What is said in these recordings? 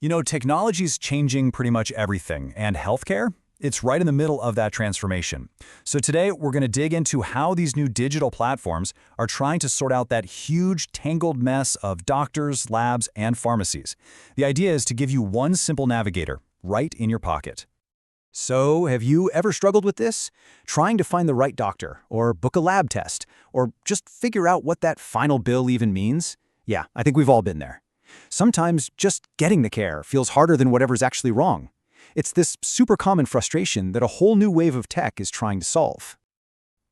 Technology's changing pretty much everything, and healthcare? It's right in the middle of that transformation. So today, we're going to dig into how these new digital platforms are trying to sort out that huge, tangled mess of doctors, labs, and pharmacies. The idea is to give you one simple navigator, right in your pocket. So, have you ever struggled with this? Trying to find the right doctor, or book a lab test, or just figure out what that final bill even means? Yeah, I think we've all been there. Sometimes just getting the care feels harder than whatever's actually wrong. It's this super common frustration that a whole new wave of tech is trying to solve.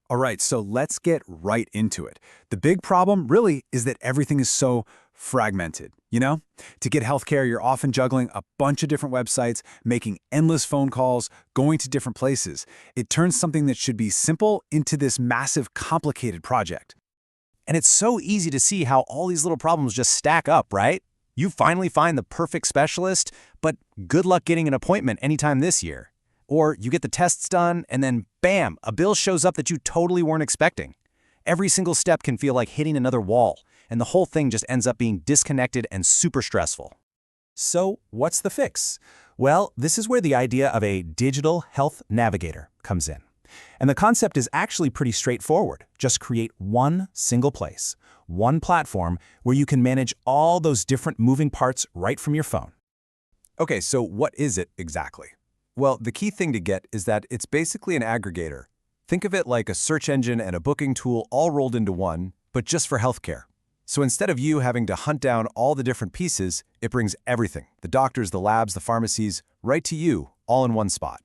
All right, so let's get right into it. The big problem really is that everything is so fragmented, To get healthcare, you're often juggling a bunch of different websites, making endless phone calls, going to different places. It turns something that should be simple into this massive, complicated project. And it's so easy to see how all these little problems just stack up, right? You finally find the perfect specialist, but good luck getting an appointment anytime this year. Or you get the tests done, and then bam, a bill shows up that you totally weren't expecting. Every single step can feel like hitting another wall, and the whole thing just ends up being disconnected and super stressful. So, what's the fix? Well, this is where the idea of a digital health navigator comes in. And the concept is actually pretty straightforward. Just create one single place, one platform where you can manage all those different moving parts right from your phone. Okay, so what is it exactly? Well, the key thing to get is that it's basically an aggregator. Think of it like a search engine and a booking tool all rolled into one, but just for healthcare. So instead of you having to hunt down all the different pieces, it brings everything, the doctors, the labs, the pharmacies, right to you, all in one spot.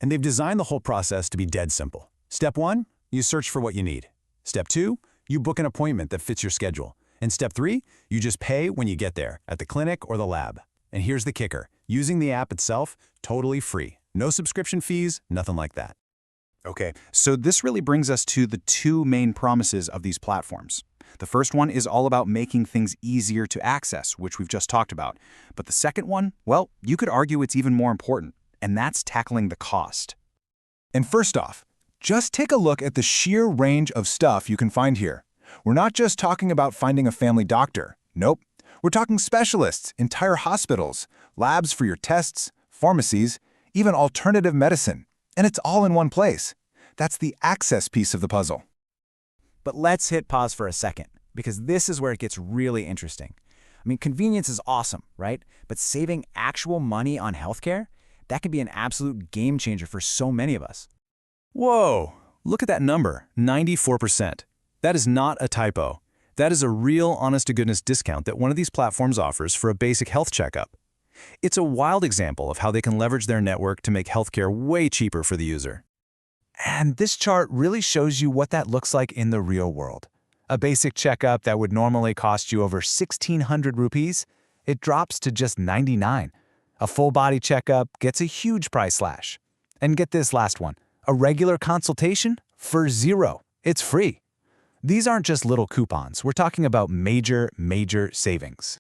And they've designed the whole process to be dead simple. Step 1, you search for what you need. Step 2, you book an appointment that fits your schedule. And step 3, you just pay when you get there, at the clinic or the lab. And here's the kicker. Using the app itself, totally free. No subscription fees, nothing like that. Okay, so this really brings us to the two main promises of these platforms. The first one is all about making things easier to access, which we've just talked about. But the second one, well, you could argue it's even more important, and that's tackling the cost. And first off, just take a look at the sheer range of stuff you can find here. We're not just talking about finding a family doctor. Nope. We're talking specialists, entire hospitals, labs for your tests, pharmacies, even alternative medicine. And it's all in one place. That's the access piece of the puzzle. But let's hit pause for a second, because this is where it gets really interesting. Convenience is awesome, right? But saving actual money on healthcare? That can be an absolute game changer for so many of us. Whoa, look at that number, 94%. That is not a typo. That is a real honest-to-goodness discount that one of these platforms offers for a basic health checkup. It's a wild example of how they can leverage their network to make healthcare way cheaper for the user. And this chart really shows you what that looks like in the real world. A basic checkup that would normally cost you over 1,600 rupees, it drops to just 99. A full-body checkup gets a huge price slash. And get this last one, a regular consultation for $0. It's free. These aren't just little coupons. We're talking about major savings.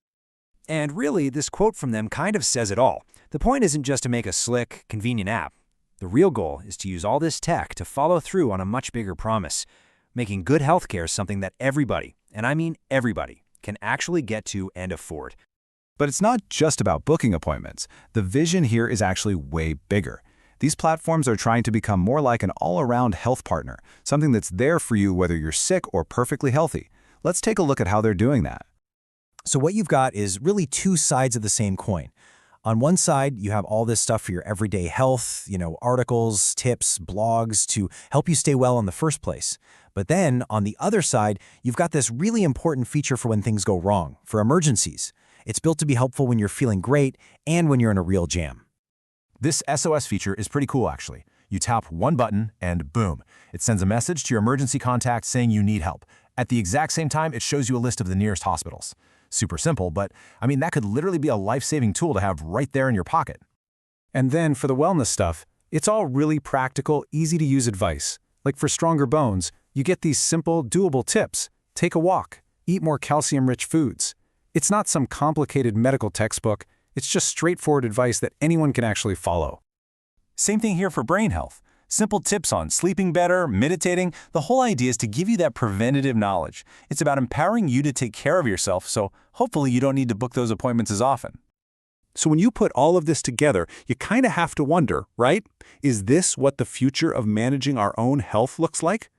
And really, this quote from them kind of says it all. The point isn't just to make a slick, convenient app. The real goal is to use all this tech to follow through on a much bigger promise, making good healthcare something that everybody, and I mean everybody, can actually get to and afford. But it's not just about booking appointments. The vision here is actually way bigger. These platforms are trying to become more like an all-around health partner, something that's there for you whether you're sick or perfectly healthy. Let's take a look at how they're doing that. So what you've got is really two sides of the same coin. On one side, you have all this stuff for your everyday health, articles, tips, blogs to help you stay well in the first place. But then, on the other side, you've got this really important feature for when things go wrong, for emergencies. It's built to be helpful when you're feeling great and when you're in a real jam. This SOS feature is pretty cool, actually. You tap one button and boom, it sends a message to your emergency contact saying you need help. At the exact same time, it shows you a list of the nearest hospitals. Super simple, but that could literally be a life-saving tool to have right there in your pocket. And then for the wellness stuff, it's all really practical, easy-to-use advice. Like for stronger bones, you get these simple, doable tips. Take a walk, eat more calcium-rich foods. It's not some complicated medical textbook, it's just straightforward advice that anyone can actually follow. Same thing here for brain health. Simple tips on sleeping better, meditating. The whole idea is to give you that preventative knowledge. It's about empowering you to take care of yourself, so hopefully you don't need to book those appointments as often. So when you put all of this together, you kind of have to wonder, right? Is this what the future of managing our own health looks like?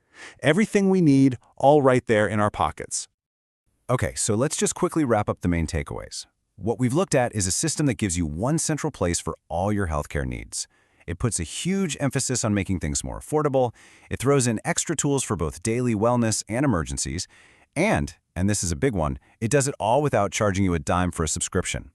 Everything we need, all right there in our pockets. Okay, so let's just quickly wrap up the main takeaways. What we've looked at is a system that gives you one central place for all your healthcare needs. It puts a huge emphasis on making things more affordable. It throws in extra tools for both daily wellness and emergencies. And this is a big one, it does it all without charging you a dime for a subscription.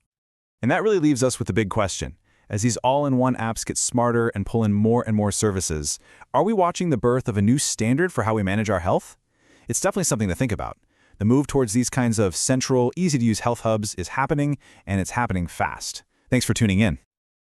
And that really leaves us with the big question. As these all-in-one apps get smarter and pull in more and more services, are we watching the birth of a new standard for how we manage our health? It's definitely something to think about. The move towards these kinds of central, easy-to-use health hubs is happening, and it's happening fast. Thanks for tuning in.